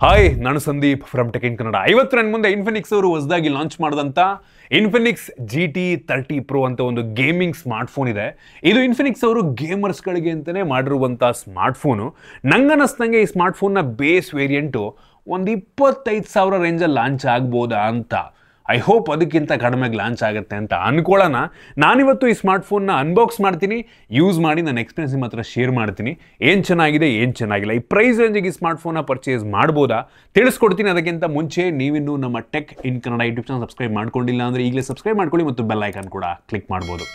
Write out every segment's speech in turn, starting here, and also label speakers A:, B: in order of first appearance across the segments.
A: Hi, ನಾನು Sandeep from tech in Kannada. ಇವತ್ತು ನನ್ನ ಮುಂದೆ ಇನ್ಫಿನಿಕ್ಸ್ ಅವರು ಹೊಸದಾಗಿ ಲಾಂಚ್ ಮಾಡಿದಂಥ ಇನ್ಫಿನಿಕ್ಸ್ GT30 Pro ಅಂತ ಒಂದು ಗೇಮಿಂಗ್ ಸ್ಮಾರ್ಟ್ಫೋನ್ ಇದೆ. ಇದು ಇನ್ಫಿನಿಕ್ಸ್ ಅವರು ಗೇಮರ್ಸ್ಗಳಿಗೆ ಅಂತಲೇ ಮಾಡಿರುವಂಥ ಸ್ಮಾರ್ಟ್ಫೋನು. ನಂಗನ್ನಿಸ್ದಂಗೆ ಈ ಸ್ಮಾರ್ಟ್ಫೋನ್ನ ಬೇಸ್ ವೇರಿಯಂಟು ಒಂದು 25,000 ರೇಂಜಲ್ಲಿ ಲಾಂಚ್ ಆಗ್ಬೋದಾ ಅಂತ. ಐ ಹೋಪ್ ಅದಕ್ಕಿಂತ ಕಡಿಮೆಗೆ ಲಾಂಚ್ ಆಗುತ್ತೆ ಅಂತ ಅನ್ಕೊಳ್ಳೋಣ. ನಾನಿವತ್ತು ಈ ಸ್ಮಾರ್ಟ್ಫೋನ್ನ ಅನ್ಬಾಕ್ಸ್ ಮಾಡ್ತೀನಿ, ಯೂಸ್ ಮಾಡಿ ನನ್ನ ಎಕ್ಸ್ಪೀರಿಯನ್ಸ್ ನಿಮ್ಮ ಹತ್ರ ಶೇರ್ ಮಾಡ್ತೀನಿ. ಏನು ಚೆನ್ನಾಗಿದೆ, ಏನು ಚೆನ್ನಾಗಿಲ್ಲ, ಈ ಪ್ರೈಸ್ ರೇಂಜಿಗೆ ಈ ಸ್ಮಾರ್ಟ್ಫೋನ್ನ ಪರ್ಚೇಸ್ ಮಾಡ್ಬೋದಾ ತಿಳಿಸ್ಕೊಡ್ತೀನಿ. ಅದಕ್ಕಿಂತ ಮುಂಚೆ ನೀವಿನ್ನೂ ನಮ್ಮ tech in Kannada YouTube channel subscribe ಮಾಡ್ಕೊಂಡಿಲ್ಲ ಅಂದರೆ ಈಗಲೇ ಸಬ್ಸ್ಕ್ರೈಬ್ ಮಾಡ್ಕೊಳ್ಳಿ ಮತ್ತು ಬೆಲ್ ಐಕಾನ್ ಕೂಡ ಕ್ಲಿಕ್ ಮಾಡ್ಬೋದು.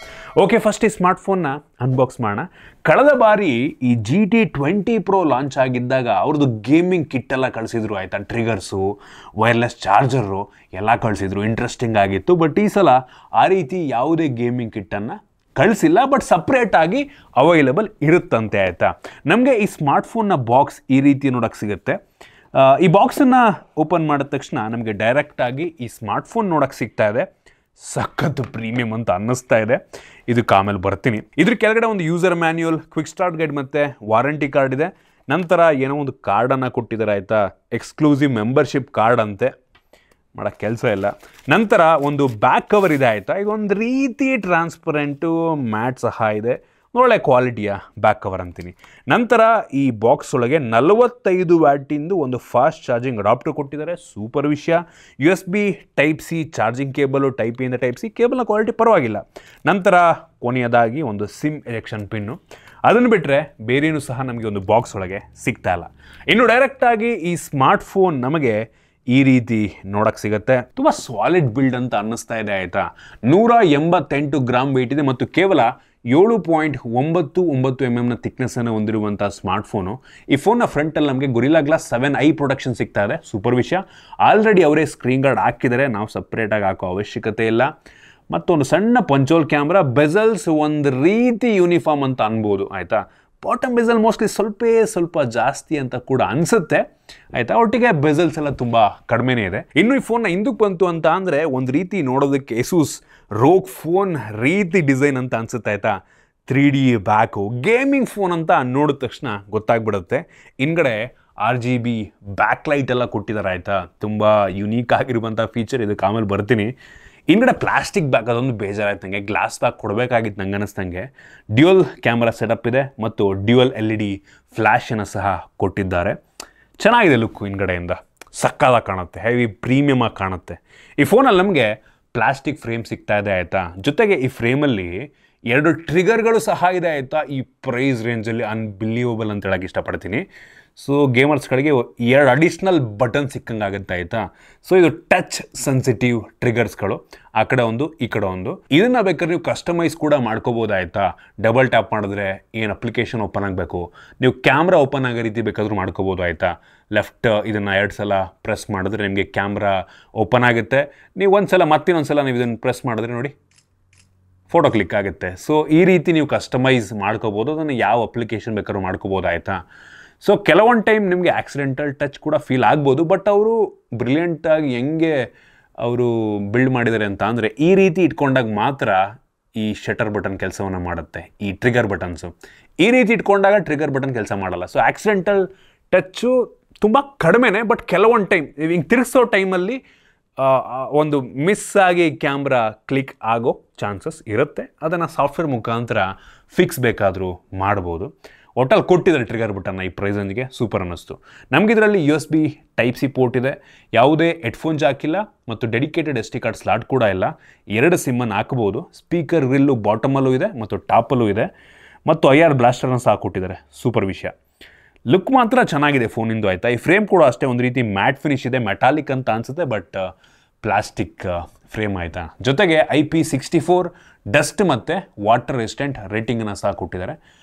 A: ಓಕೆ, ಫಸ್ಟ್ ಈ ಸ್ಮಾರ್ಟ್ಫೋನ್ನ ಅನ್ಬಾಕ್ಸ್ ಮಾಡೋಣ. ಕಳೆದ ಬಾರಿ ಈ GT20 Pro ಲಾಂಚ್ ಆಗಿದ್ದಾಗ ಅವ್ರದ್ದು ಗೇಮಿಂಗ್ ಕಿಟ್ ಎಲ್ಲ ಕಳಿಸಿದ್ರು ಆಯಿತಾ. ಟ್ರಿಗರ್ಸು, ವೈರ್ಲೆಸ್ ಚಾರ್ಜರು ಎಲ್ಲ ಕಳಿಸಿದ್ರು. ಇಂಟ್ರೆಸ್ಟಿಂಗ್ ಆಗಿತ್ತು. ಬಟ್ ಈ ಸಲ ಆ ರೀತಿ ಯಾವುದೇ ಗೇಮಿಂಗ್ ಕಿಟ್ಟನ್ನು ಕಳಿಸಿಲ್ಲ. ಬಟ್ ಸಪ್ರೇಟಾಗಿ ಅವೈಲೇಬಲ್ ಇರುತ್ತಂತೆ ಆಯಿತಾ. ನಮಗೆ ಈ ಸ್ಮಾರ್ಟ್ಫೋನ್ನ ಬಾಕ್ಸ್ ಈ ರೀತಿ ನೋಡೋಕ್ಕೆ ಸಿಗುತ್ತೆ. ಈ ಬಾಕ್ಸನ್ನು ಓಪನ್ ಮಾಡಿದ ತಕ್ಷಣ ನಮಗೆ ಡೈರೆಕ್ಟಾಗಿ ಈ ಸ್ಮಾರ್ಟ್ಫೋನ್ ನೋಡೋಕ್ಕೆ ಸಿಗ್ತಾ ಇದೆ. ಸಖತ್ ಪ್ರೀಮಿಯಂ ಅಂತ ಅನ್ನಿಸ್ತಾ ಇದೆ. ಇದಕ್ಕೆ ಆಮೇಲೆ ಬರ್ತೀನಿ. ಇದ್ರ ಕೆಳಗಡೆ ಒಂದು user manual, quick start guide ಮತ್ತು ವಾರಂಟಿ ಕಾರ್ಡ್ ಇದೆ. ನಂತರ ಏನೋ ಒಂದು ಕಾರ್ಡನ್ನು ಕೊಟ್ಟಿದ್ದಾರೆ ಆಯಿತಾ. ಎಕ್ಸ್ಕ್ಲೂಸಿವ್ ಮೆಂಬರ್ಶಿಪ್ ಕಾರ್ಡ್ ಅಂತೆ, ಮಾಡೋಕ್ಕೆ ಕೆಲಸ ಇಲ್ಲ. ನಂತರ ಒಂದು ಬ್ಯಾಕ್ ಕವರ್ ಇದೆ ಆಯಿತಾ. ಇದೊಂದು ರೀತಿ ಟ್ರಾನ್ಸ್ಪರೆಂಟು ಮ್ಯಾಟ್ ಸಹ ಇದೆ. ಒಳ್ಳೆ ಕ್ವಾಲಿಟಿಯ ಬ್ಯಾಕ್ ಕವರ್ ಅಂತೀನಿ. ನಂತರ ಈ ಬಾಕ್ಸ್ ಒಳಗೆ 45 ವ್ಯಾಟಿಂದು ಒಂದು ಫಾಸ್ಟ್ ಚಾರ್ಜಿಂಗ್ ಅಡಾಪ್ಟರ್ ಕೊಟ್ಟಿದ್ದಾರೆ. ಸೂಪರ್ ವಿಷಯ. USB Type-C charging cable, Type-A ಇಂದ Type-C ಕೇಬಲ್ನ ಕ್ವಾಲಿಟಿ ಪರವಾಗಿಲ್ಲ. ನಂತರ ಕೊನೆಯದಾಗಿ ಒಂದು ಸಿಮ್ ಎಜೆಕ್ಷನ್ ಪಿನ್ನು. ಅದನ್ನು ಬಿಟ್ಟರೆ ಬೇರೇನೂ ಸಹ ನಮಗೆ ಒಂದು ಬಾಕ್ಸ್ ಒಳಗೆ ಸಿಗ್ತಾ ಇಲ್ಲ. ಇನ್ನು ಡೈರೆಕ್ಟಾಗಿ ಈ ಸ್ಮಾರ್ಟ್ಫೋನ್ ನಮಗೆ ಈ ರೀತಿ ನೋಡೋಕ್ಕೆ ಸಿಗುತ್ತೆ. ತುಂಬ ಸಾಲಿಡ್ ಬಿಲ್ಡ್ ಅಂತ ಅನ್ನಿಸ್ತಾ ಇದೆ ಆಯಿತಾ. 188 ಗ್ರಾಮ್ ವೆಯ್ಟ್ ಇದೆ ಮತ್ತು ಕೇವಲ 7.99 mm ಥಿಕ್ನೆಸ್ಸನ್ನು ಹೊಂದಿರುವಂಥ ಸ್ಮಾರ್ಟ್ಫೋನು. ಈ ಫೋನ್ನ ಫ್ರಂಟಲ್ಲಿ ನಮಗೆ ಗೊರಿಲ್ಲಾ ಗ್ಲಾಸ್ 7i ಪ್ರೊಡಕ್ಷನ್ ಸಿಗ್ತಾ ಇದೆ. ಸೂಪರ್ ವಿಷಯ. ಆಲ್ರೆಡಿ ಅವರೇ ಸ್ಕ್ರೀನ್ ಗಾರ್ಡ್ ಹಾಕಿದ್ದಾರೆ, ನಾವು ಸಪ್ರೇಟಾಗಿ ಹಾಕೋ ಅವಶ್ಯಕತೆ ಇಲ್ಲ. ಮತ್ತೊಂದು ಸಣ್ಣ ಪಂಚೋಲ್ ಕ್ಯಾಮ್ರಾ, ಬೆಸಲ್ಸ್ ಒಂದು ರೀತಿ ಯೂನಿಫಾರ್ಮ್ ಅಂತ ಅನ್ಬೋದು ಆಯಿತಾ. ಬಾಟಮ್ ಬೆಸಲ್ ಮೋಸ್ಟ್ಲಿ ಸ್ವಲ್ಪ ಜಾಸ್ತಿ ಅಂತ ಕೂಡ ಅನಿಸುತ್ತೆ ಆಯಿತಾ. ಒಟ್ಟಿಗೆ ಬೆಸಲ್ಸ್ ಎಲ್ಲ ತುಂಬ ಕಡಿಮೆನೇ ಇದೆ. ಇನ್ನು ಈ ಫೋನ್ನ ಹಿಂದಕ್ಕೆ ಬಂತು ಅಂತ ಅಂದರೆ ಒಂದು ರೀತಿ ನೋಡೋದಕ್ಕೆ ಎಸೂಸ್ ರೋಗ್ ಫೋನ್ ರೀತಿ ಡಿಸೈನ್ ಅಂತ ಅನಿಸುತ್ತೆ ಆಯಿತಾ. 3D ಬ್ಯಾಕು, ಗೇಮಿಂಗ್ ಫೋನ್ ಅಂತ ನೋಡಿದ ತಕ್ಷಣ ಗೊತ್ತಾಗ್ಬಿಡುತ್ತೆ. ಹಿಂದ್ಗಡೆ RGB ಬ್ಯಾಕ್ ಲೈಟ್ ಎಲ್ಲ ಕೊಟ್ಟಿದ್ದಾರೆ ಆಯಿತಾ. ತುಂಬ ಯುನೀಕ್ ಆಗಿರುವಂಥ ಫೀಚರ್. ಇದಕ್ಕೆ ಆಮೇಲೆ ಬರ್ತೀನಿ. ಹಿಂದ್ಗಡೆ ಪ್ಲಾಸ್ಟಿಕ್ ಬ್ಯಾಗ್, ಅದೊಂದು ಬೇಜಾರಾಯ್ತು ನನಗೆ. ಗ್ಲಾಸ್ ಬ್ಯಾಗ್ ಕೊಡಬೇಕಾಗಿತ್ತು ನಂಗೆ ಅನ್ನಿಸ್ದಂಗೆ. ಡ್ಯುಯಲ್ ಕ್ಯಾಮ್ರಾ ಸೆಟಪ್ ಇದೆ ಮತ್ತು ಡ್ಯುಯಲ್ LED ಫ್ಲ್ಯಾಶನ್ನು ಸಹ ಕೊಟ್ಟಿದ್ದಾರೆ. ಚೆನ್ನಾಗಿದೆ ಲುಕ್ಕು. ಹಿಂದ್ಗಡೆಯಿಂದ ಸಕ್ಕತ್ತಾಗಿ ಕಾಣುತ್ತೆ, ಹೆವಿ ಪ್ರೀಮಿಯಮ್ ಆಗಿ ಕಾಣುತ್ತೆ. ಈ ಫೋನಲ್ಲಿ ನಮಗೆ ಪ್ಲಾಸ್ಟಿಕ್ ಫ್ರೇಮ್ ಸಿಗ್ತಾ ಇದೆ ಆಯಿತಾ. ಜೊತೆಗೆ ಈ ಫ್ರೇಮಲ್ಲಿ 2 ಟ್ರಿಗರ್ಗಳು ಸಹ ಇದೆ ಆಯಿತಾ. ಈ ಪ್ರೈಸ್ ರೇಂಜಲ್ಲಿ ಅನ್ಬಿಲೀವಬಲ್ ಅಂತ ಹೇಳಕ್ಕೆ ಇಷ್ಟಪಡ್ತೀನಿ. ಸೊ ಗೇಮರ್ಸ್ಗಳಿಗೆ 2 ಅಡಿಷ್ನಲ್ ಬಟನ್ ಸಿಕ್ಕಂಗಾಗುತ್ತೆ ಆಯಿತಾ. ಸೊ ಇದು ಟಚ್ ಸೆನ್ಸಿಟಿವ್ ಟ್ರಿಗರ್ಸ್ಗಳು, ಆ ಕಡೆ ಒಂದು ಈ ಕಡೆ ಒಂದು. ಇದನ್ನು ಬೇಕಾದ್ರೆ ನೀವು ಕಸ್ಟಮೈಸ್ ಕೂಡ ಮಾಡ್ಕೋಬೋದು ಆಯಿತಾ. ಡಬಲ್ ಟ್ಯಾಪ್ ಮಾಡಿದ್ರೆ ಏನು ಅಪ್ಲಿಕೇಶನ್ ಓಪನ್ ಆಗಬೇಕು, ನೀವು ಕ್ಯಾಮ್ರಾ ಓಪನ್ ಆಗೋ ರೀತಿ ಬೇಕಾದರೂ ಮಾಡ್ಕೋಬೋದು ಆಯಿತಾ. ಲೆಫ್ಟ್ ಇದನ್ನು 2 ಸಲ ಪ್ರೆಸ್ ಮಾಡಿದ್ರೆ ನಿಮಗೆ ಕ್ಯಾಮ್ರಾ ಓಪನ್ ಆಗುತ್ತೆ. ನೀವು ಒಂದು ಸಲ ಮತ್ತಿನ್ನೊಂದು ಸಲ ನೀವು ಇದನ್ನು ಪ್ರೆಸ್ ಮಾಡಿದ್ರೆ ನೋಡಿ ಫೋಟೋ ಕ್ಲಿಕ್ ಆಗುತ್ತೆ. ಸೊ ಈ ರೀತಿ ನೀವು ಕಸ್ಟಮೈಸ್ ಮಾಡ್ಕೋಬೋದು. ಅದನ್ನು ಯಾವ ಅಪ್ಲಿಕೇಶನ್ ಬೇಕಾದ್ರೂ ಮಾಡ್ಕೋಬೋದು ಆಯಿತಾ. ಸೊ ಕೆಲವೊಂದು ಟೈಮ್ ನಿಮಗೆ ಆಕ್ಸಿಡೆಂಟಲ್ ಟಚ್ ಕೂಡ ಫೀಲ್ ಆಗ್ಬೋದು. ಬಟ್ ಅವರು ಬ್ರಿಲಿಯಂಟಾಗಿ ಹೆಂಗೆ ಅವರು ಬಿಲ್ಡ್ ಮಾಡಿದ್ದಾರೆ ಅಂತ ಅಂದರೆ ಈ ರೀತಿ ಇಟ್ಕೊಂಡಾಗ ಮಾತ್ರ ಈ ಶಟರ್ ಬಟನ್ ಕೆಲಸವನ್ನು ಮಾಡುತ್ತೆ. ಈ ಟ್ರಿಗರ್ ಬಟನ್ಸು ಈ ರೀತಿ ಇಟ್ಕೊಂಡಾಗ ಟ್ರಿಗರ್ ಬಟನ್ ಕೆಲಸ ಮಾಡಲ್ಲ. ಸೊ ಆಕ್ಸಿಡೆಂಟಲ್ ಟಚ್ಚು ತುಂಬ ಕಡಿಮೆನೇ. ಬಟ್ ಕೆಲವೊಂದು ಟೈಮ್ ಹಿಂಗೆ ತಿರುಗಿಸೋ ಟೈಮಲ್ಲಿ ಒಂದು ಮಿಸ್ ಆಗಿ ಕ್ಯಾಮ್ರಾ ಕ್ಲಿಕ್ ಆಗೋ ಚಾನ್ಸಸ್ ಇರುತ್ತೆ. ಅದನ್ನು ಸಾಫ್ಟ್ವೇರ್ ಮುಖಾಂತರ ಫಿಕ್ಸ್ ಬೇಕಾದರೂ ಮಾಡ್ಬೋದು. ಒಟ್ಟಲ್ಲಿ ಕೊಟ್ಟಿದ್ದಾರೆ ಟ್ರಿಗರ್ ಬಟನ್ನ. ಈ ಪ್ರೈಸನ್ಗೆ ಸೂಪರ್ ಅನ್ನಿಸ್ತು. ನಮಗಿದರಲ್ಲಿ USB Type-C ಪೋರ್ಟ್ ಇದೆ. ಯಾವುದೇ ಹೆಡ್ಫೋನ್ ಜಾಕ್ ಇಲ್ಲ ಮತ್ತು ಡೆಡಿಕೇಟೆಡ್ SD ಕಾರ್ಡ್ ಸ್ಲಾಟ್ ಕೂಡ ಇಲ್ಲ. 2 ಸಿಮ್ಮನ್ನು ಹಾಕ್ಬೋದು. ಸ್ಪೀಕರ್ ಗ್ರಿಲ್ಲು ಬಾಟಮಲ್ಲೂ ಇದೆ ಮತ್ತು ಟಾಪಲ್ಲೂ ಇದೆ. ಮತ್ತು IR ಬ್ಲಾಸ್ಟರ್ನ ಸಹ ಕೊಟ್ಟಿದ್ದಾರೆ. ಸೂಪರ್ ವಿಷಯ. ಲುಕ್ ಮಾತ್ರ ಚೆನ್ನಾಗಿದೆ ಫೋನಿಂದು ಆಯಿತಾ. ಈ ಫ್ರೇಮ್ ಕೂಡ ಅಷ್ಟೇ ಒಂದು ರೀತಿ ಮ್ಯಾಟ್ ಫಿನಿಶ್ ಇದೆ. ಮೆಟಾಲಿಕ್ ಅಂತ ಅನಿಸುತ್ತೆ, ಬಟ್ ಪ್ಲಾಸ್ಟಿಕ್ ಫ್ರೇಮ್ ಆಯಿತಾ. ಜೊತೆಗೆ IP64 ಡಸ್ಟ್ ಮತ್ತು ವಾಟರ್ ರೆಸಿಸ್ಟೆಂಟ್ ರೇಟಿಂಗನ್ನು ಸಹ ಕೊಟ್ಟಿದ್ದಾರೆ.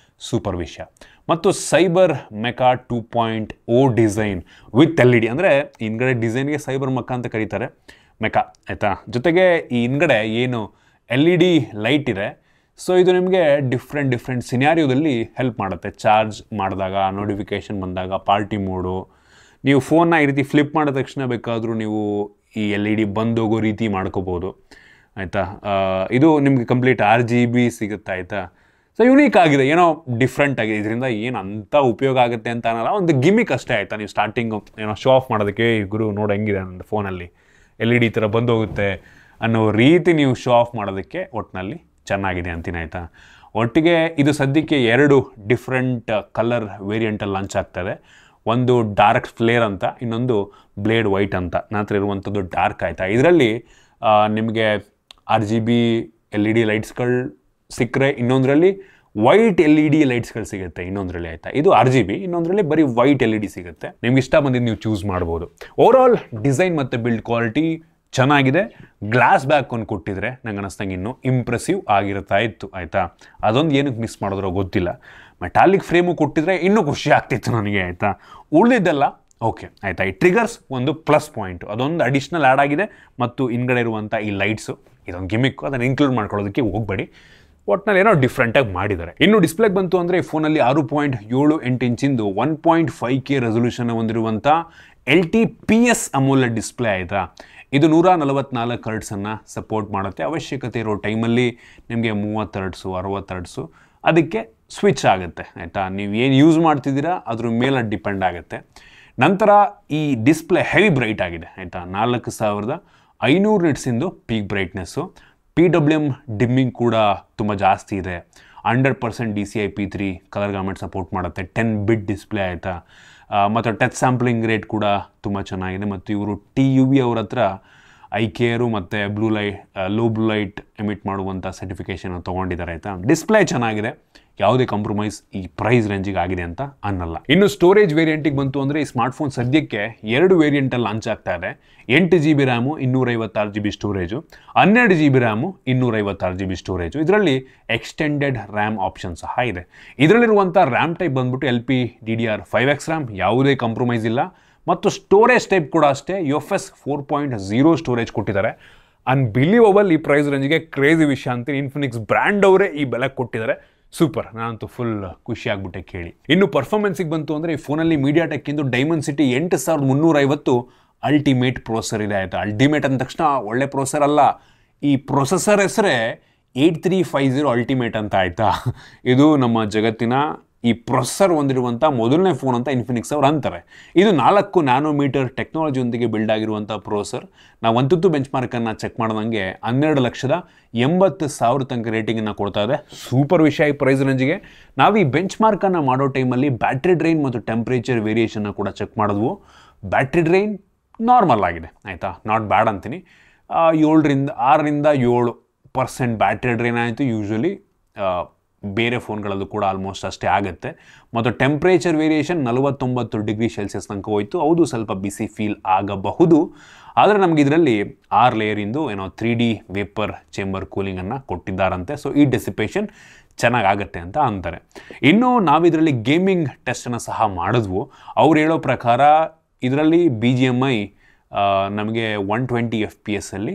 A: ಸೂಪರ್ ವಿಷಯ. ಮತ್ತು cyber mecha 2.0 design with LED, ಅಂದರೆ ಹಿಂದ್ಗಡೆ ಡಿಸೈನ್ಗೆ ಸೈಬರ್ ಮೆಕಾ ಅಂತ ಕರೀತಾರೆ, ಮೆಕಾ ಆಯಿತಾ. ಜೊತೆಗೆ ಈ ಹಿಂದ್ಗಡೆ ಏನು LED ಲೈಟ್ ಇದೆ, ಸೊ ಇದು ನಿಮಗೆ ಡಿಫ್ರೆಂಟ್ ಸಿನಾರಿಯೋದಲ್ಲಿ ಹೆಲ್ಪ್ ಮಾಡುತ್ತೆ. ಚಾರ್ಜ್ ಮಾಡಿದಾಗ, ನೋಟಿಫಿಕೇಷನ್ ಬಂದಾಗ, ಪಾರ್ಟಿ ಮೋಡು, ನೀವು ಫೋನ್ನ ಈ ರೀತಿ ಫ್ಲಿಪ್ ಮಾಡಿದ ತಕ್ಷಣ ಬೇಕಾದರೂ ನೀವು ಈ LED ಬಂದೋಗೋ ರೀತಿ ಮಾಡ್ಕೋಬೋದು ಆಯಿತಾ. ಇದು ನಿಮಗೆ ಕಂಪ್ಲೀಟ್ RGB ಸಿಗುತ್ತೆ ಆಯಿತಾ. ಸೊ ಯುನೀಕ್ ಆಗಿದೆ, ಏನೋ ಡಿಫ್ರೆಂಟ್ ಆಗಿದೆ. ಇದರಿಂದ ಏನು ಅಂತ ಉಪಯೋಗ ಆಗುತ್ತೆ ಅಂತ ಅನ್ನಲ್ಲ, ಒಂದು ಗಿಮಿಕ್ ಅಷ್ಟೇ ಆಯಿತಾ. ನೀವು ಸ್ಟಾರ್ಟಿಂಗು ಏನೋ ಶೋ ಆಫ್ ಮಾಡೋದಕ್ಕೆ ಗುರು ನೋಡು ಹೆಂಗಿದೆ ನನ್ನ ಫೋನಲ್ಲಿ LED ಥರ ಬಂದೋಗುತ್ತೆ ಅನ್ನೋ ರೀತಿ ನೀವು ಶೋ ಆಫ್ ಮಾಡೋದಕ್ಕೆ ಒಟ್ಟಿನಲ್ಲಿ ಚೆನ್ನಾಗಿದೆ ಅಂತೀನಿ ಆಯಿತಾ. ಒಟ್ಟಿಗೆ ಇದು ಸದ್ಯಕ್ಕೆ 2 ಡಿಫ್ರೆಂಟ್ ಕಲರ್ ವೇರಿಯಂಟಲ್ಲಿ ಲಾಂಚ್ ಆಗ್ತದೆ. ಒಂದು ಡಾರ್ಕ್ ಫ್ಲೇರ್ ಅಂತ, ಇನ್ನೊಂದು ಬ್ಲೇಡ್ ವೈಟ್ ಅಂತ. ನಂತರ ಇರುವಂಥದ್ದು ಡಾರ್ಕ್ ಆಯಿತಾ. ಇದರಲ್ಲಿ ನಿಮಗೆ RGB LED ಲೈಟ್ಸ್ಗಳು ಸಿಕ್ಕರೆ, ಇನ್ನೊಂದರಲ್ಲಿ ವೈಟ್ LED ಲೈಟ್ಸ್ಗಳು ಸಿಗುತ್ತೆ ಇನ್ನೊಂದರಲ್ಲಿ ಆಯಿತಾ. ಇದು RGB, ಇನ್ನೊಂದರಲ್ಲಿ ಬರೀ ವೈಟ್ LED ಸಿಗುತ್ತೆ. ನಿಮ್ಗೆ ಇಷ್ಟ ಬಂದಿದ್ದು ನೀವು ಚೂಸ್ ಮಾಡ್ಬೋದು. ಓವರಾಲ್ ಡಿಸೈನ್ ಮತ್ತು ಬಿಲ್ಡ್ ಕ್ವಾಲಿಟಿ ಚೆನ್ನಾಗಿದೆ. ಗ್ಲಾಸ್ ಬ್ಯಾಕ್ ಒಂದು ಕೊಟ್ಟಿದ್ರೆ ನಂಗೆ ಅನ್ನಿಸ್ದಂಗೆ ಇನ್ನೂ ಇಂಪ್ರೆಸಿವ್ ಆಗಿರ್ತಾ ಇತ್ತು ಆಯಿತಾ. ಅದೊಂದು ಏನಕ್ಕೆ ಮಿಸ್ ಮಾಡಿದ್ರೋ ಗೊತ್ತಿಲ್ಲ. ಮೆಟಾಲಿಕ್ ಫ್ರೇಮು ಕೊಟ್ಟಿದ್ರೆ ಇನ್ನೂ ಖುಷಿ ಆಗ್ತಿತ್ತು ನನಗೆ ಆಯಿತಾ. ಉಳಿದಿದ್ದೆಲ್ಲ ಓಕೆ ಆಯಿತಾ. ಈ ಟ್ರಿಗರ್ಸ್ ಒಂದು ಪ್ಲಸ್ ಪಾಯಿಂಟು, ಅದೊಂದು ಅಡಿಷ್ನಲ್ ಆ್ಯಡ್ ಆಗಿದೆ. ಮತ್ತು ಹಿಂದ್ಗಡೆ ಇರುವಂಥ ಈ ಲೈಟ್ಸು ಇದೊಂದು ಗಿಮಿಕ್ಕು, ಅದನ್ನು ಇನ್ಕ್ಲೂಡ್ ಮಾಡ್ಕೊಳ್ಳೋದಕ್ಕೆ ಹೋಗಬೇಡಿ. ಒಟ್ಟಿನಲ್ಲಿ ಏನೋ ಡಿಫ್ರೆಂಟಾಗಿ ಮಾಡಿದ್ದಾರೆ. ಇನ್ನು ಡಿಸ್ಪ್ಲೇಗೆ ಬಂತು ಅಂದರೆ ಈ ಫೋನಲ್ಲಿ 6.78 ಇಂಚಿಂದು 1.5K ರೆಸೊಲ್ಯೂಷನ್ ಹೊಂದಿರುವಂಥ LTPS ಅಮೋಲೆಡ್ ಡಿಸ್ಪ್ಲೇ ಆಯಿತಾ. ಇದು 144 ಹರ್ಟ್ಸನ್ನು ಸಪೋರ್ಟ್ ಮಾಡುತ್ತೆ. ಅವಶ್ಯಕತೆ ಇರೋ ಟೈಮಲ್ಲಿ ನಿಮಗೆ 30 ಹರ್ಟ್ಸು 60 ಹರ್ಟ್ಸು ಅದಕ್ಕೆ ಸ್ವಿಚ್ ಆಗುತ್ತೆ ಆಯಿತಾ. ನೀವು ಏನು ಯೂಸ್ ಮಾಡ್ತಿದ್ದೀರಾ ಅದ್ರ ಮೇಲೆ ಡಿಪೆಂಡ್ ಆಗುತ್ತೆ. ನಂತರ ಈ ಡಿಸ್ಪ್ಲೇ ಹೆವಿ ಬ್ರೈಟ್ ಆಗಿದೆ ಆಯಿತಾ. 4500 ನಿಟ್ಸಿಂದು ಪೀಕ್ ಬ್ರೈಟ್ನೆಸ್ಸು. PWM ಡಿಮ್ಮಿಂಗ್ ಕೂಡ ತುಂಬ ಜಾಸ್ತಿ ಇದೆ. 100% DCI P3 colour garment support ಮಾಡುತ್ತೆ. 10 ಬಿಟ್ ಡಿಸ್ಪ್ಲೇ ಆಯಿತಾ. ಮತ್ತು ಟಚ್ ಸ್ಯಾಂಪ್ಲಿಂಗ್ ರೇಟ್ ಕೂಡ ತುಂಬ ಚೆನ್ನಾಗಿದೆ. ಮತ್ತು ಇವರು TUV ಅವ್ರ ಹತ್ರ IKR ಮತ್ತು ಲೋ ಬ್ಲೂ ಲೈಟ್ ಎಮಿಟ್ ಮಾಡುವಂಥ ಸರ್ಟಿಫಿಕೇಷನ್ ತೊಗೊಂಡಿದ್ದಾರೆ ಆಯಿತಾ. ಡಿಸ್ಪ್ಲೇ ಚೆನ್ನಾಗಿದೆ, ಯಾವುದೇ ಕಾಂಪ್ರಮೈಸ್ ಈ ಪ್ರೈಸ್ ರೇಂಜಿಗೆ ಆಗಿದೆ ಅಂತ ಅನ್ನಲ್ಲ. ಇನ್ನು ಸ್ಟೋರೇಜ್ ವೇರಿಯಂಟಿಗೆ ಬಂತು ಅಂದರೆ ಈ ಸ್ಮಾರ್ಟ್ಫೋನ್ ಸದ್ಯಕ್ಕೆ 2 ವೇರಿಯಂಟಲ್ಲಿ ಲಾಂಚ್ ಆಗ್ತಾ ಇದೆ. 8GB RAM 256GB storage, 12GB RAM 256GB storage. ಇದರಲ್ಲಿ ಎಕ್ಸ್ಟೆಂಡೆಡ್ ರ್ಯಾಮ್ ಆಪ್ಷನ್ ಸಹ ಇದೆ. ಇದರಲ್ಲಿರುವಂಥ ರ್ಯಾಮ್ ಟೈಪ್ ಬಂದ್ಬಿಟ್ಟು LPDDR5X ರ್ಯಾಮ್, ಯಾವುದೇ ಕಾಂಪ್ರಮೈಸ್ ಇಲ್ಲ. ಮತ್ತು ಸ್ಟೋರೇಜ್ ಟೈಪ್ ಕೂಡ ಅಷ್ಟೇ UFS 4.0 ಸ್ಟೋರೇಜ್ ಕೊಟ್ಟಿದ್ದಾರೆ. ಅನ್ಬಿಲೀವಬಲ್ ಈ ಪ್ರೈಸ್ ರೇಂಜ್ಗೆ. ಕ್ರೇಜಿ ವಿಷಯ ಅಂತೀನಿ. ಇನ್ಫಿನಿಕ್ಸ್ ಬ್ರ್ಯಾಂಡ್ ಅವರೇ ಈ ಬೆಲೆ ಕೊಟ್ಟಿದ್ದಾರೆ. ಸೂಪರ್, ನಾನಂತೂ ಫುಲ್ ಖುಷಿ ಆಗ್ಬಿಟ್ಟೆ ಕೇಳಿ. ಇನ್ನು ಪರ್ಫಾರ್ಮೆನ್ಸಿಗೆ ಬಂತು ಅಂದರೆ ಈ ಫೋನಲ್ಲಿ MediaTek Dimensity 8350 ಅಲ್ಟಿಮೇಟ್ ಪ್ರೊಸೆಸರ್ ಇದೆ ಆಯಿತಾ. ಅಲ್ಟಿಮೇಟ್ ಅಂದ ತಕ್ಷಣ ಒಳ್ಳೆ ಪ್ರೊಸೆಸರ್ ಅಲ್ಲ, ಈ ಪ್ರೊಸೆಸರ್ ಹೆಸರೇ 8350 ಅಲ್ಟಿಮೇಟ್ ಅಂತ ಆಯಿತಾ. ಇದು ನಮ್ಮ ಜಗತ್ತಿನ ಈ ಪ್ರೊಸೆಸರ್ ಹೊಂದಿರುವಂಥ ಮೊದಲನೇ ಫೋನ್ ಅಂತ ಇನ್ಫಿನಿಕ್ಸ್ ಅವ್ರು ಅಂತಾರೆ. ಇದು 4 ನ್ಯಾನೋಮೀಟರ್ ಟೆಕ್ನಾಲಜಿಯೊಂದಿಗೆ ಬಿಲ್ಡ್ ಆಗಿರುವಂಥ ಪ್ರೊಸೆಸರ್. ನಾವು ಅಂತೂ ಬೆಂಚ್ ಮಾರ್ಕನ್ನು ಚೆಕ್ ಮಾಡಿದಂಗೆ 12,80,000 ತನಕ ರೇಟಿಂಗನ್ನು ಕೊಡ್ತಾ ಇದೆ. ಸೂಪರ್ ವಿಷಯ ಈ ಪ್ರೈಸ್ ರೇಂಜಿಗೆ. ನಾವು ಈ ಬೆಂಚ್ ಮಾರ್ಕನ್ನು ಮಾಡೋ ಟೈಮಲ್ಲಿ ಬ್ಯಾಟ್ರಿ ಡ್ರೈನ್ ಮತ್ತು ಟೆಂಪ್ರೇಚರ್ ವೇರಿಯೇಷನ್ನ ಕೂಡ ಚೆಕ್ ಮಾಡಿದ್ವು. ಬ್ಯಾಟ್ರಿ ಡ್ರೈನ್ ನಾರ್ಮಲ್ ಆಗಿದೆ ಆಯಿತಾ, ನಾಟ್ ಬ್ಯಾಡ್ ಅಂತೀನಿ. 6-7% ಬ್ಯಾಟ್ರಿ ಡ್ರೈನ್ ಆಯಿತು. ಯೂಶ್ವಲಿ ಬೇರೆ ಫೋನ್ಗಳಲ್ಲೂ ಕೂಡ ಆಲ್ಮೋಸ್ಟ್ ಅಷ್ಟೇ ಆಗುತ್ತೆ. ಮತ್ತು ಟೆಂಪ್ರೇಚರ್ ವೇರಿಯೇಷನ್ 49 ಡಿಗ್ರಿ ಸೆಲ್ಸಿಯಸ್ ತನಕ ಹೋಯಿತು. ಹೌದು, ಸ್ವಲ್ಪ ಬಿಸಿ ಫೀಲ್ ಆಗಬಹುದು. ಆದರೆ ನಮಗೆ ಇದರಲ್ಲಿ 6 ಲೇಯರಿಂದು ಏನೋ 3D ವೇಪರ್ ಚೇಂಬರ್ ಕೂಲಿಂಗನ್ನು ಕೊಟ್ಟಿದ್ದಾರಂತೆ. ಸೊ ಈ ಡೆಸಿಪೇಷನ್ ಚೆನ್ನಾಗಾಗತ್ತೆ ಅಂತ ಅಂತಾರೆ. ಇನ್ನು ನಾವಿದರಲ್ಲಿ ಗೇಮಿಂಗ್ ಟೆಸ್ಟನ್ನು ಸಹ ಮಾಡಿದ್ವು. ಅವ್ರು ಹೇಳೋ ಪ್ರಕಾರ ಇದರಲ್ಲಿ BGMI ನಮಗೆ 120 FPS ಅಲ್ಲಿ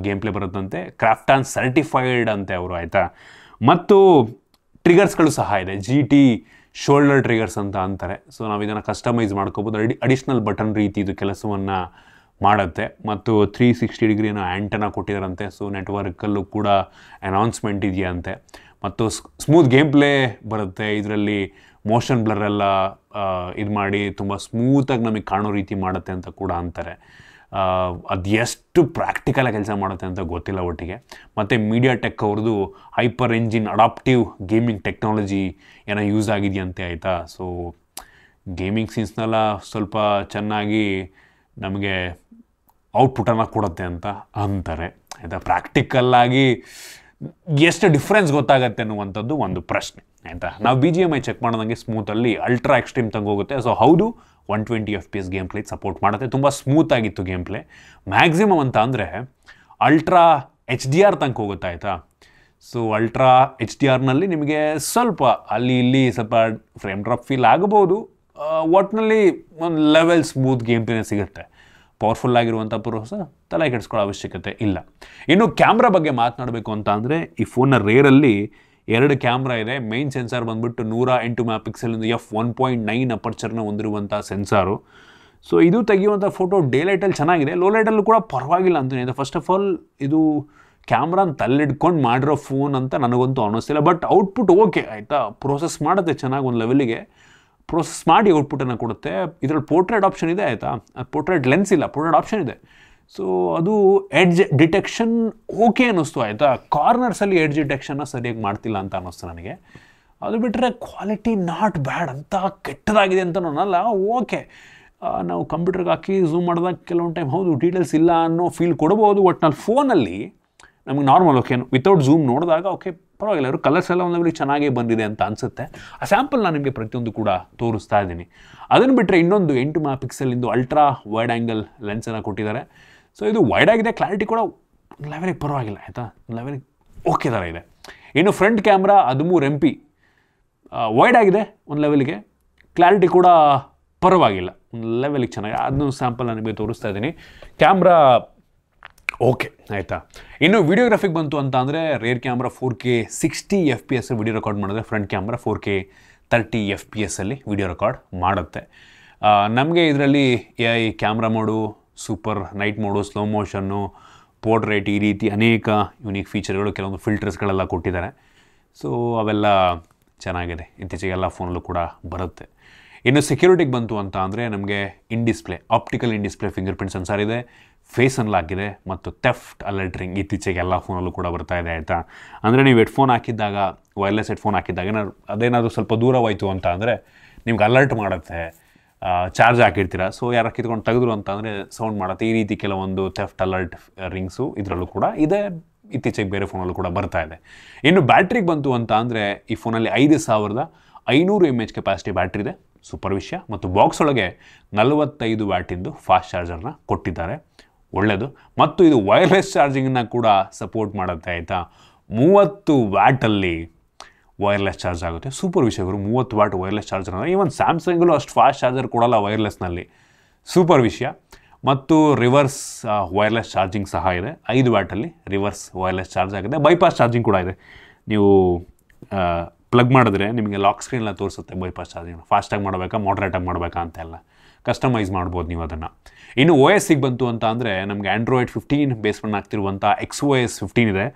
A: ಗೇಮ್ ಪ್ಲೇ ಬರುತ್ತಂತೆ. ಕ್ರಾಫ್ಟಾನ್ ಸರ್ಟಿಫೈಡ್ ಅಂತೆ ಅವರು ಆಯಿತಾ. ಮತ್ತು ಟ್ರಿಗರ್ಸ್ಗಳು ಸಹ ಇದೆ. GT ಶೋಲ್ಡರ್ ಟ್ರಿಗರ್ಸ್ ಅಂತ ಅಂತಾರೆ. ಸೊ ನಾವು ಇದನ್ನು ಕಸ್ಟಮೈಸ್ ಮಾಡ್ಕೋಬೋದು. ಅಡಿಷ್ನಲ್ ಬಟನ್ ರೀತಿ ಇದು ಕೆಲಸವನ್ನು ಮಾಡುತ್ತೆ. ಮತ್ತು 360 ಡಿಗ್ರಿನ ಆ್ಯಂಟನ ಕೊಟ್ಟಿದ್ದಾರಂತೆ. ಸೊ ನೆಟ್ವರ್ಕಲ್ಲೂ ಕೂಡ ಅನೌನ್ಸ್ಮೆಂಟ್ ಇದೆಯಂತೆ. ಮತ್ತು ಸ್ಮೂತ್ ಗೇಮ್ ಪ್ಲೇ ಬರುತ್ತೆ. ಇದರಲ್ಲಿ ಮೋಷನ್ ಬ್ಲರೆಲ್ಲ ಇದು ಮಾಡಿ ತುಂಬ ಸ್ಮೂತಾಗಿ ನಮಗೆ ಕಾಣೋ ರೀತಿ ಮಾಡುತ್ತೆ ಅಂತ ಕೂಡ ಅಂತಾರೆ. ಅದು ಎಷ್ಟು ಪ್ರಾಕ್ಟಿಕಲಾಗಿ ಕೆಲಸ ಮಾಡುತ್ತೆ ಅಂತ ಗೊತ್ತಿಲ್ಲ ಒಟ್ಟಿಗೆ. ಮತ್ತು MediaTek ಅವ್ರದ್ದು hyper engine adaptive gaming technology ಏನೋ ಯೂಸ್ ಆಗಿದೆಯಂತೆ ಆಯಿತಾ. ಸೊ ಗೇಮಿಂಗ್ ಸೀನ್ಸ್ನೆಲ್ಲ ಸ್ವಲ್ಪ ಚೆನ್ನಾಗಿ ನಮಗೆ ಔಟ್ಪುಟನ್ನು ಕೊಡುತ್ತೆ ಅಂತ ಅಂತಾರೆ ಆಯಿತಾ. ಪ್ರಾಕ್ಟಿಕಲ್ಲಾಗಿ ಎಷ್ಟು ಡಿಫ್ರೆನ್ಸ್ ಗೊತ್ತಾಗತ್ತೆ ಅನ್ನುವಂಥದ್ದು ಒಂದು ಪ್ರಶ್ನೆ ಆಯಿತಾ. ನಾವು BGMI ಚೆಕ್ ಮಾಡೋದಂಗೆ ಸ್ಮೂತಲ್ಲಿ ಅಲ್ಟ್ರಾ ಎಕ್ಸ್ಟ್ರೀಮ್ ತಂಗ ಹೋಗುತ್ತೆ. ಸೊ ಹೌದು, 120 FPS ಗೇಮ್ ಪ್ಲೇ ಸಪೋರ್ಟ್ ಮಾಡುತ್ತೆ. ತುಂಬ ಸ್ಮೂತಾಗಿತ್ತು ಗೇಮ್ ಪ್ಲೇ. ಮ್ಯಾಕ್ಸಿಮಮ್ ಅಂತ ಅಂದರೆ ಅಲ್ಟ್ರಾ HDR ತನಕ ಹೋಗುತ್ತೆ ಆಯಿತಾ. ಸೊ ಅಲ್ಟ್ರಾ HDRನಲ್ಲಿ ನಿಮಗೆ ಸ್ವಲ್ಪ ಅಲ್ಲಿ ಇಲ್ಲಿ ಸ್ವಲ್ಪ ಫ್ರೇಮ್ ಡ್ರಾಪ್ ಫೀಲ್ ಆಗಬಹುದು. ಒಟ್ಟಿನಲ್ಲಿ ಒಂದು ಲೆವೆಲ್ ಸ್ಮೂತ್ ಗೇಮ್ ಪ್ಲೇನೇ ಸಿಗುತ್ತೆ. ಪವರ್ಫುಲ್ ಆಗಿರುವಂಥ ಪ್ರೊಸೆಸರ್, ತಲೆ ಕೆಡಿಸ್ಕೊಳ್ಳೋ ಅವಶ್ಯಕತೆ ಇಲ್ಲ. ಇನ್ನು ಕ್ಯಾಮ್ರಾ ಬಗ್ಗೆ ಮಾತನಾಡಬೇಕು ಅಂತ ಅಂದರೆ ಈ ಫೋನ್ನ ರೇರಲ್ಲಿ 2 ಕ್ಯಾಮ್ರಾ ಇದೆ. ಮೈನ್ ಸೆನ್ಸಾರ್ ಬಂದ್ಬಿಟ್ಟು 108 MP f1.9 ಅಪರ್ಚರ್ನ ಹೊಂದಿರುವಂಥ ಸೆನ್ಸಾರು. ಸೊ ಇದು ತೆಗೆಯುವಂಥ ಫೋಟೋ ಡೇ ಲೈಟಲ್ಲಿ ಚೆನ್ನಾಗಿದೆ, ಲೋ ಲೈಟಲ್ಲೂ ಕೂಡ ಪರವಾಗಿಲ್ಲ ಅಂತೀನಿ. ಫಸ್ಟ್ ಆಫ್ ಆಲ್ ಇದು ಕ್ಯಾಮ್ರಾನ ತಲ್ಲಿಡ್ಕೊಂಡು ಮಾಡಿರೋ ಫೋನ್ ಅಂತ ನನಗಂತೂ ಅನ್ನಿಸ್ತಿಲ್ಲ. ಬಟ್ ಔಟ್ಪುಟ್ ಓಕೆ ಆಯಿತಾ, ಪ್ರೋಸೆಸ್ ಮಾಡುತ್ತೆ ಚೆನ್ನಾಗಿ ಒಂದು ಲೆವೆಲಿಗೆ, ಪ್ರೋಸೆಸ್ ಮಾಡಿ ಔಟ್ಪುಟನ್ನು ಕೊಡುತ್ತೆ. ಇದರಲ್ಲಿ ಪೋರ್ಟ್ರೇಟ್ ಆಪ್ಷನ್ ಇದೆ ಆಯಿತಾ, ಪೋರ್ಟ್ರೇಟ್ ಲೆನ್ಸ್ ಇಲ್ಲ, ಪೋರ್ಟ್ರೇಟ್ ಆಪ್ಷನ್ ಇದೆ. ಸೊ ಅದು ಎಡ್ಜ್ ಡಿಟೆಕ್ಷನ್ ಓಕೆ ಅನ್ನಿಸ್ತು ಆಯಿತಾ. ಕಾರ್ನರ್ಸಲ್ಲಿ ಎಡ್ಜ್ ಡಿಟೆಕ್ಷನ್ನ ಸರಿಯಾಗಿ ಮಾಡ್ತಿಲ್ಲ ಅಂತ ಅನ್ನಿಸ್ತು ನನಗೆ. ಅದು ಬಿಟ್ಟರೆ ಕ್ವಾಲಿಟಿ ನಾಟ್ ಬ್ಯಾಡ್, ಅಂತ ಕೆಟ್ಟದಾಗಿದೆ ಅಂತ ಅನ್ನಲ್ಲ, ಓಕೆ. ನಾವು ಕಂಪ್ಯೂಟರ್ಗೆ ಹಾಕಿ ಝೂಮ್ ಮಾಡಿದಾಗ ಕೆಲವೊಂದು ಟೈಮ್ ಹೌದು ಡೀಟೇಲ್ಸ್ ಇಲ್ಲ ಅನ್ನೋ ಫೀಲ್ ಕೊಡ್ಬೋದು. ಒಟ್ಟಿನಲ್ಲಿ ಫೋನಲ್ಲಿ ನಮಗೆ ನಾರ್ಮಲ್ ಓಕೆ, ವಿತೌಟ್ ಝೂಮ್ ನೋಡಿದಾಗ ಓಕೆ ಪರವಾಗಿಲ್ಲ, ಅವರು ಕಲರ್ಸ್ ಎಲ್ಲ ಒಂದು ಚೆನ್ನಾಗೇ ಬಂದಿದೆ ಅಂತ ಅನಿಸುತ್ತೆ. ಆ ಸ್ಯಾಂಪಲ್ ನಾನು ನಿಮಗೆ ಪ್ರತಿಯೊಂದು ಕೂಡ ತೋರಿಸ್ತಾ ಇದ್ದೀನಿ. ಅದನ್ನು ಬಿಟ್ಟರೆ ಇನ್ನೊಂದು 8 ಮೆಗಾ ಪಿಕ್ಸೆಲಿಂದು ಅಲ್ಟ್ರಾ ವೈಡ್ ಆ್ಯಂಗಲ್ ಲೆನ್ಸನ್ನು ಕೊಟ್ಟಿದ್ದಾರೆ. ಸೊ ಇದು ವೈಡ್ ಆಗಿದೆ, ಕ್ಲಾರಿಟಿ ಕೂಡ ಲೆವೆಲಿಗೆ ಪರವಾಗಿಲ್ಲ ಆಯಿತಾ, ಲೆವೆಲಿಗೆ ಓಕೆ ಥರ ಇದೆ. ಇನ್ನು ಫ್ರಂಟ್ ಕ್ಯಾಮ್ರಾ 13 MP ವೈಡ್ ಆಗಿದೆ ಒಂದು ಲೆವೆಲಿಗೆ, ಕ್ಲಾರಿಟಿ ಕೂಡ ಪರವಾಗಿಲ್ಲ, ಒಂದು ಲೆವೆಲಿಗೆ ಚೆನ್ನಾಗಿ. ಅದನ್ನು ಸ್ಯಾಂಪಲ್ ನಾನು ನಿಮಗೆ ತೋರಿಸ್ತಾ ಇದ್ದೀನಿ. ಕ್ಯಾಮ್ರಾ ಓಕೆ ಆಯಿತಾ. ಇನ್ನು ವಿಡಿಯೋಗ್ರಫಿಗೆ ಬಂತು ಅಂತ ಅಂದರೆ rear camera 4K 60 FPS video record ಮಾಡಿದ್ರೆ, front camera 4K 30 FPS video record ಮಾಡುತ್ತೆ. ನಮಗೆ ಇದರಲ್ಲಿ AI camera mode, super night mode, slow motion, portrait, ಈ ರೀತಿ ಅನೇಕ ಯುನೀಕ್ ಫೀಚರ್ಗಳು, ಕೆಲವೊಂದು ಫಿಲ್ಟರ್ಸ್ಗಳೆಲ್ಲ ಕೊಟ್ಟಿದ್ದಾರೆ. ಸೊ ಅವೆಲ್ಲ ಚೆನ್ನಾಗಿದೆ, ಇತ್ತೀಚೆಗೆಲ್ಲ ಫೋನಲ್ಲೂ ಕೂಡ ಬರುತ್ತೆ. ಇನ್ನು ಸೆಕ್ಯೂರಿಟಿಗೆ ಬಂತು ಅಂತ ಅಂದರೆ ನಮಗೆ in display, optical in display fingerprint sensor ಇದೆ, ಫೇಸ್ ಅನ್ಲಾಕ್ ಇದೆ, ಮತ್ತು ಥೆಫ್ಟ್ ಅಲರ್ಟ್ ರಿಂಗ್ ಇತ್ತೀಚೆಗೆ ಎಲ್ಲ ಫೋನಲ್ಲೂ ಕೂಡ ಬರ್ತಾ ಇದೆ ಆಯಿತಾ. ಅಂದರೆ ನೀವು ಹೆಡ್ಫೋನ್ ಹಾಕಿದ್ದಾಗ, ವೈರ್ಲೆಸ್ ಹೆಡ್ಫೋನ್ ಹಾಕಿದ್ದಾಗ ಅದೇನಾದರೂ ಸ್ವಲ್ಪ ದೂರವಾಯಿತು ಅಂತ ಅಂದರೆ ನಿಮ್ಗೆ ಅಲರ್ಟ್ ಮಾಡುತ್ತೆ. ಚಾರ್ಜ್ ಹಾಕಿರ್ತೀರ, ಸೊ ಯಾರು ಕಿತ್ಕೊಂಡು ತೆಗೆದ್ರು ಅಂತ ಅಂದರೆ ಸೌಂಡ್ ಮಾಡುತ್ತೆ. ಈ ರೀತಿ ಕೆಲವೊಂದು ಥೆಫ್ಟ್ ಅಲರ್ಟ್ ರಿಂಗ್ಸು ಇದರಲ್ಲೂ ಕೂಡ ಇದೆ, ಇತ್ತೀಚೆಗೆ ಬೇರೆ ಫೋನಲ್ಲೂ ಕೂಡ ಬರ್ತಾ ಇದೆ. ಇನ್ನು ಬ್ಯಾಟ್ರಿಗೆ ಬಂತು ಅಂತ ಅಂದರೆ ಈ ಫೋನಲ್ಲಿ 5500 mAh ಕೆಪಾಸಿಟಿ ಬ್ಯಾಟ್ರಿ ಇದೆ, ಸೂಪರ್ ವಿಷಯ. ಮತ್ತು ಬಾಕ್ಸ್ ಒಳಗೆ 45 ವ್ಯಾಟಿಂದು ಫಾಸ್ಟ್ ಚಾರ್ಜರ್ನ ಕೊಟ್ಟಿದ್ದಾರೆ, ಒಳ್ಳೆಯದು. ಮತ್ತು ಇದು ವೈರ್ಲೆಸ್ ಚಾರ್ಜಿಂಗನ್ನು ಕೂಡ ಸಪೋರ್ಟ್ ಮಾಡುತ್ತೆ ಆಯಿತಾ. 30 ವ್ಯಾಟಲ್ಲಿ ವೈರ್ಲೆಸ್ ಚಾರ್ಜ್ ಆಗುತ್ತೆ, ಸೂಪರ್ ವಿಷಯ ಗುರು. 30 ವ್ಯಾಟ್ ವೈರ್ಲೆಸ್ ಚಾರ್ಜರ್ ಅಂದರೆ ಈವನ್ ಸ್ಯಾಮ್ಸಂಗಲ್ಲೂ ಅಷ್ಟು ಫಾಸ್ಟ್ ಚಾರ್ಜರ್ ಕೊಡಲ್ಲ ವೈರ್ಲೆಸ್ನಲ್ಲಿ, ಸೂಪರ್ ವಿಷಯ. ಮತ್ತು ರಿವರ್ಸ್ ವೈರ್ಲೆಸ್ ಚಾರ್ಜಿಂಗ್ ಸಹ ಇದೆ, 5 ವ್ಯಾಟಲ್ಲಿ ರಿವರ್ಸ್ ವೈರ್ಲೆಸ್ ಚಾರ್ಜ್ ಆಗಿದೆ. ಬೈಪಾಸ್ ಚಾರ್ಜಿಂಗ್ ಕೂಡ ಇದೆ, ನೀವು ಪ್ಲಗ್ ಮಾಡಿದ್ರೆ ನಿಮಗೆ ಲಾಕ್ ಸ್ಕ್ರೀನೆಲ್ಲ ತೋರಿಸುತ್ತೆ ಬೈಪಾಸ್ ಚಾರ್ಜಿಂಗ್. ಫಾಸ್ಟಾಗಿ ಮಾಡಬೇಕಾ, ಮಾಡ್ರೇಟಾಗಿ ಮಾಡಬೇಕಾ ಅಂತೆಲ್ಲ ಕಸ್ಟಮೈಸ್ ಮಾಡ್ಬೋದು ನೀವು ಅದನ್ನು. ಇನ್ನು OS ಬಂತು ಅಂತ ಅಂದರೆ ನಮಗೆ Android 15 ಬೇಸ್ ರನ್ ಆಗ್ತಿರುವಂಥ XOS 15 ಇದೆ.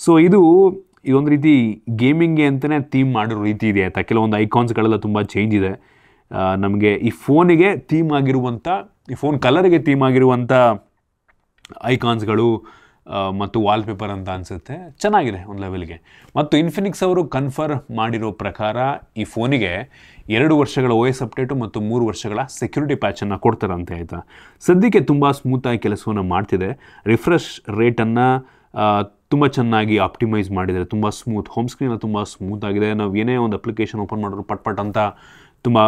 A: ಸೊ ಇದೊಂದು ರೀತಿ ಗೇಮಿಂಗ್ಗೆ ಅಂತಲೇ ಥೀಮ್ ಮಾಡಿರೋ ರೀತಿ ಇದೆ ಆಯಿತಾ. ಕೆಲವೊಂದು ಐಕಾನ್ಸ್ಗಳೆಲ್ಲ ತುಂಬ ಚೇಂಜ್ ಇದೆ. ನಮಗೆ ಈ ಫೋನಿಗೆ ಥೀಮ್ ಆಗಿರುವಂಥ, ಈ ಫೋನ್ ಕಲರಿಗೆ ಥೀಮ್ ಆಗಿರುವಂಥ ಐಕಾನ್ಸ್ಗಳು ಮತ್ತು ವಾಲ್ಪೇಪರ್ ಅಂತ ಅನಿಸುತ್ತೆ, ಚೆನ್ನಾಗಿದೆ ಒಂದು ಲೆವೆಲ್ಗೆ. ಮತ್ತು ಇನ್ಫಿನಿಕ್ಸ್ ಅವರು ಕನ್ಫರ್ಮ್ ಮಾಡಿರೋ ಪ್ರಕಾರ ಈ ಫೋನಿಗೆ 2 ವರ್ಷಗಳ OS ಅಪ್ಡೇಟು ಮತ್ತು 3 ವರ್ಷಗಳ ಸೆಕ್ಯೂರಿಟಿ ಪ್ಯಾಚನ್ನು ಕೊಡ್ತಾರಂತೆ ಆಯಿತಾ. ಸದ್ಯಕ್ಕೆ ತುಂಬ ಸ್ಮೂತಾಗಿ ಕೆಲಸವನ್ನು ಮಾಡ್ತಿದೆ. ರಿಫ್ರೆಶ್ ರೇಟನ್ನು ತುಂಬ ಚೆನ್ನಾಗಿ ಆಪ್ಟಿಮೈಸ್ ಮಾಡಿದ್ದಾರೆ, ತುಂಬ ಸ್ಮೂತ್. ಹೋಮ್ ಸ್ಕ್ರೀನ್ ತುಂಬ ಸ್ಮೂತ್ ಆಗಿದೆ. ನಾವು ಏನೇ ಒಂದು ಅಪ್ಲಿಕೇಶನ್ ಓಪನ್ ಮಾಡಿದ್ರು ಪಟ್ ಅಂತ ತುಂಬ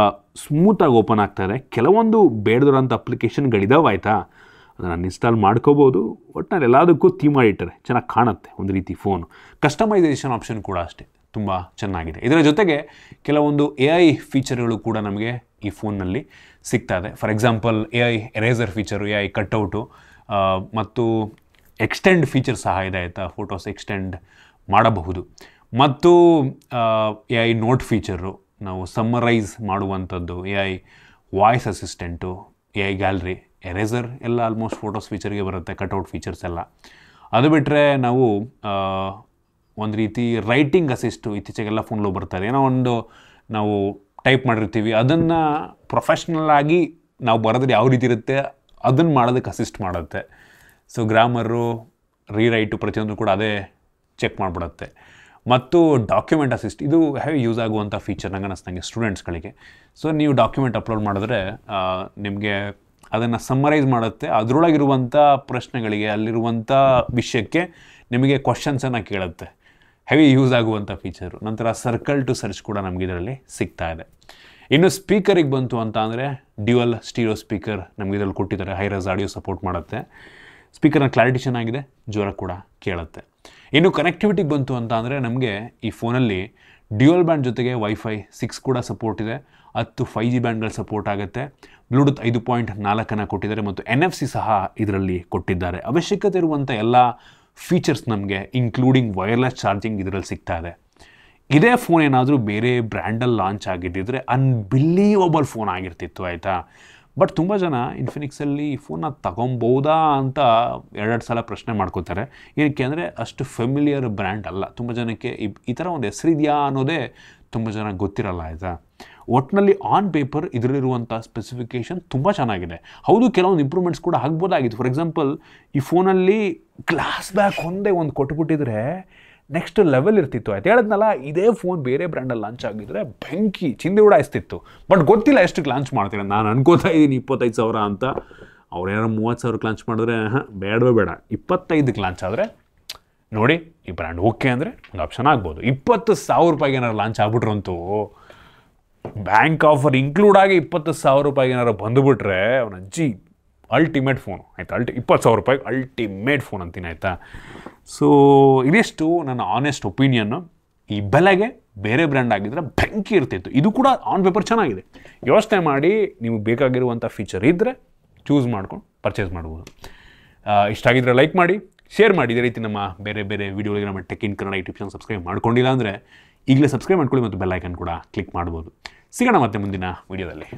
A: ಸ್ಮೂತಾಗಿ ಓಪನ್ ಆಗ್ತಾಯಿದೆ. ಕೆಲವೊಂದು ಬೇಡದಿರೋಂಥ ಅಪ್ಲಿಕೇಶನ್ಗಳಿದಾವೆ ಆಯಿತಾ, ಅದನ್ನು ಇನ್ಸ್ಟಾಲ್ ಮಾಡ್ಕೋಬೋದು. ಒಟ್ಟಿನಲ್ಲಿ ಎಲ್ಲದಕ್ಕೂ ಥೀಮ್ ಮಾಡಿಟ್ಟಾರೆ, ಚೆನ್ನಾಗಿ ಕಾಣುತ್ತೆ ಒಂದು ರೀತಿ ಫೋನು. ಕಸ್ಟಮೈಸೇಷನ್ ಆಪ್ಷನ್ ಕೂಡ ಅಷ್ಟೇ ತುಂಬ ಚೆನ್ನಾಗಿದೆ. ಇದರ ಜೊತೆಗೆ ಕೆಲವೊಂದು AI ಫೀಚರ್ಗಳು ಕೂಡ ನಮಗೆ ಈ ಫೋನ್ನಲ್ಲಿ ಸಿಗ್ತಾ ಇದೆ. For example AI eraser feature, AI cutout, ಮತ್ತು ಎಕ್ಸ್ಟೆಂಡ್ ಫೀಚರ್ ಸಹ ಇದೆ ಆಯಿತಾ, ಫೋಟೋಸ್ ಎಕ್ಸ್ಟೆಂಡ್ ಮಾಡಬಹುದು. ಮತ್ತು AI ನೋಟ್ ಫೀಚರು, ನಾವು ಸಮ್ಮರೈಸ್ ಮಾಡುವಂಥದ್ದು, AI voice assistant, AI gallery, eraser ಎಲ್ಲ ಆಲ್ಮೋಸ್ಟ್ ಫೋಟೋಸ್ ಫೀಚರ್ಗೆ ಬರುತ್ತೆ, ಕಟ್ಔಟ್ ಫೀಚರ್ಸ್ ಎಲ್ಲ. ಅದು ಬಿಟ್ಟರೆ ನಾವು ಒಂದು ರೀತಿ ರೈಟಿಂಗ್ ಅಸಿಸ್ಟು ಇತ್ತೀಚೆಗೆಲ್ಲ ಫೋನ್ಲು ಬರ್ತಾರೆ. ಏನೋ ಒಂದು ನಾವು ಟೈಪ್ ಮಾಡಿರ್ತೀವಿ, ಅದನ್ನು ಪ್ರೊಫೆಷ್ನಲ್ ಆಗಿ ನಾವು ಬರೋದ್ರೆ ಯಾವ ರೀತಿ ಇರುತ್ತೆ ಅದನ್ನು ಮಾಡೋದಕ್ಕೆ ಅಸಿಸ್ಟ್ ಮಾಡುತ್ತೆ. ಸೊ ಗ್ರಾಮರು, ರೀರೈಟು ಪ್ರತಿಯೊಂದು ಕೂಡ ಅದೇ ಚೆಕ್ ಮಾಡಿಬಿಡುತ್ತೆ. ಮತ್ತು ಡಾಕ್ಯುಮೆಂಟ್ ಅಸಿಸ್ಟ್, ಇದು ಹೆವಿ ಯೂಸ್ ಆಗುವಂಥ ಫೀಚರ್ ನಂಗೆ ಅನ್ನಿಸ್ದಂಗೆ ಸ್ಟೂಡೆಂಟ್ಸ್ಗಳಿಗೆ. ಸೊ ನೀವು ಡಾಕ್ಯುಮೆಂಟ್ ಅಪ್ಲೋಡ್ ಮಾಡಿದ್ರೆ ನಿಮಗೆ ಅದನ್ನು ಸಮ್ಮರೈಸ್ ಮಾಡುತ್ತೆ, ಅದರೊಳಗಿರುವಂಥ ಪ್ರಶ್ನೆಗಳಿಗೆ, ಅಲ್ಲಿರುವಂಥ ವಿಷಯಕ್ಕೆ ನಿಮಗೆ ಕ್ವಶನ್ಸನ್ನು ಕೇಳುತ್ತೆ. ಹೆವಿ ಯೂಸ್ ಆಗುವಂಥ ಫೀಚರು. ನಂತರ ಸರ್ಕಲ್ ಟು ಸರ್ಚ್ ಕೂಡ ನಮಗೆ ಇದರಲ್ಲಿ ಸಿಗ್ತಾ ಇದೆ. ಇನ್ನು ಸ್ಪೀಕರಿಗೆ ಬಂತು ಅಂತ ಅಂದರೆ ಡ್ಯುಯಲ್ ಸ್ಟೀರಿಯೋ ಸ್ಪೀಕರ್ ನಮಗೆ ಇದರಲ್ಲಿ ಕೊಟ್ಟಿದ್ದಾರೆ, ಹೈರಸ್ ಆಡಿಯೋ ಸಪೋರ್ಟ್ ಮಾಡುತ್ತೆ. ಸ್ಪೀಕರ್ನ ಕ್ಲಾರಿಟಿ ಚೆನ್ನಾಗಿದೆ, ಜೋರ ಕೂಡ ಕೇಳುತ್ತೆ. ಇನ್ನು ಕನೆಕ್ಟಿವಿಟಿಗೆ ಬಂತು ಅಂತ ಅಂದರೆ ನಮಗೆ ಈ ಫೋನಲ್ಲಿ ಡ್ಯುಯಲ್ ಬ್ಯಾಂಡ್ ಜೊತೆಗೆ ವೈಫೈ 6 ಕೂಡ ಸಪೋರ್ಟ್ ಇದೆ, 10 5G ಬ್ಯಾಂಡ್ಗಳು ಸಪೋರ್ಟ್ ಆಗುತ್ತೆ. ಬ್ಲೂಟೂತ್ 5.4 ಕೊಟ್ಟಿದ್ದಾರೆ ಮತ್ತು NFC ಸಹ ಇದರಲ್ಲಿ ಕೊಟ್ಟಿದ್ದಾರೆ. ಅವಶ್ಯಕತೆ ಇರುವಂಥ ಎಲ್ಲ ಫೀಚರ್ಸ್ ನಮಗೆ ಇನ್ಕ್ಲೂಡಿಂಗ್ ವೈರ್ಲೆಸ್ ಚಾರ್ಜಿಂಗ್ ಇದರಲ್ಲಿ ಸಿಗ್ತಾ ಇದೆ. ಇದೇ ಫೋನ್ ಏನಾದರೂ ಬೇರೆ ಬ್ರ್ಯಾಂಡಲ್ಲಿ ಲಾಂಚ್ ಆಗಿದ್ದಿದ್ರೆ ಅನ್ಬಿಲೀವಬಲ್ ಫೋನ್ ಆಗಿರ್ತಿತ್ತು ಆಯಿತಾ. ಬಟ್ ತುಂಬ ಜನ ಇನ್ಫಿನಿಕ್ಸಲ್ಲಿ ಈ ಫೋನ್ನ ತಗೊಬೋದಾ ಅಂತ ಎರಡೆರಡು ಸಲ ಪ್ರಶ್ನೆ ಮಾಡ್ಕೋತಾರೆ. ಏನಕ್ಕೆ ಅಂದರೆ ಅಷ್ಟು ಫೆಮಿಲಿಯರ್ ಬ್ರ್ಯಾಂಡ್ ಅಲ್ಲ. ತುಂಬ ಜನಕ್ಕೆ ಈ ಥರ ಒಂದು ಹೆಸರಿದೆಯಾ ಅನ್ನೋದೇ ತುಂಬ ಜನ ಗೊತ್ತಿರಲ್ಲ, ಆಯಿತಾ. ಒಟ್ಟಿನಲ್ಲಿ ಆನ್ ಪೇಪರ್ ಇದರಲ್ಲಿರುವಂಥ ಸ್ಪೆಸಿಫಿಕೇಷನ್ ತುಂಬ ಚೆನ್ನಾಗಿದೆ. ಹೌದು, ಕೆಲವೊಂದು ಇಂಪ್ರೂವ್ಮೆಂಟ್ಸ್ ಕೂಡ ಆಗ್ಬೋದಾಗಿತ್ತು. ಫಾರ್ ಎಕ್ಸಾಂಪಲ್, ಈ ಫೋನಲ್ಲಿ ಗ್ಲಾಸ್ ಬ್ಯಾಕ್ ಒಂದೇ ಒಂದು ಕೊಟ್ಬಿಟ್ಟಿದ್ರೆ ನೆಕ್ಸ್ಟ್ ಲೆವೆಲ್ ಇರ್ತಿತ್ತು. ಆಯ್ತು, ಹೇಳಿದ್ನಲ್ಲ, ಇದೇ ಫೋನ್ ಬೇರೆ ಬ್ರ್ಯಾಂಡಲ್ಲಿ ಲಾಂಚ್ ಆಗಿದ್ರೆ ಬೆಂಕಿ ಚಿಂದಿ ಉಡಾಯಿಸ್ತಿತ್ತು. ಬಟ್ ಗೊತ್ತಿಲ್ಲ ಎಷ್ಟಕ್ಕೆ ಲಾಂಚ್ ಮಾಡ್ತೀರ. ನಾನು ಅನ್ಕೋತಾ ಇದ್ದೀನಿ 25,000 ಅಂತ. ಅವ್ರೇನಾರು 30,000ಕ್ಕೆ ಲಾಂಚ್ ಮಾಡಿದ್ರೆ ಬೇಡವೇ ಬೇಡ. 25ಕ್ಕೆ ಲಾಂಚ್ ಆದರೆ ನೋಡಿ, ಈ ಬ್ರ್ಯಾಂಡ್ ಓಕೆ ಅಂದರೆ ಒಂದು ಆಪ್ಷನ್ ಆಗ್ಬೋದು. 20,000 ರೂಪಾಯಿಗೆ ಏನಾರು ಲಾಂಚ್ ಆಗ್ಬಿಟ್ರಂತೂ, ಬ್ಯಾಂಕ್ ಆಫರ್ ಇನ್ಕ್ಲೂಡ್ ಆಗಿ 20,000 ರೂಪಾಯಿಗೆ ಏನಾರು ಬಂದುಬಿಟ್ರೆ ಅವನ ಅಜ್ಜಿ ಅಲ್ಟಿಮೇಟ್ ಫೋನು, ಆಯಿತಾ. 20,000 ರೂಪಾಯಿಗೆ ಅಲ್ಟಿಮೇಟ್ ಫೋನ್ ಅಂತೀನಿ, ಆಯಿತಾ. ಸೊ ಇದಿಷ್ಟು ನನ್ನ ಆನೆಸ್ಟ್ ಒಪಿನಿಯನ್ನು. ಈ ಬೆಲೆಗೆ ಬೇರೆ ಬ್ರ್ಯಾಂಡ್ ಆಗಿದ್ದರೆ ಬೆಂಕಿ ಇರ್ತಿತ್ತು. ಇದು ಕೂಡ ಆನ್ ಪೇಪರ್ ಚೆನ್ನಾಗಿದೆ. ಯೋಚನೆ ಮಾಡಿ, ನಿಮಗೆ ಬೇಕಾಗಿರುವಂಥ ಫೀಚರ್ ಇದ್ದರೆ ಚೂಸ್ ಮಾಡ್ಕೊಂಡು ಪರ್ಚೇಸ್ ಮಾಡ್ಬೋದು. ಇಷ್ಟ ಆಗಿದ್ರೆ ಲೈಕ್ ಮಾಡಿ, ಶೇರ್ ಮಾಡಿ. ಇದೇ ರೀತಿ ನಮ್ಮ ಬೇರೆ ಬೇರೆ ವೀಡಿಯೋಗಳಿಗೆ ನಮ್ಮ tech in Kannada YouTube channel subscribe ಮಾಡ್ಕೊಂಡಿಲ್ಲ ಅಂದರೆ ಈಗಲೇ ಸಬ್ಸ್ಕ್ರೈಬ್ ಮಾಡ್ಕೊಳ್ಳಿ ಮತ್ತು ಬೆಲ್ ಐಕನ್ ಕೂಡ ಕ್ಲಿಕ್ ಮಾಡ್ಬೋದು. ಸಿಗೋಣ ಮತ್ತೆ ಮುಂದಿನ ವೀಡಿಯೋದಲ್ಲಿ.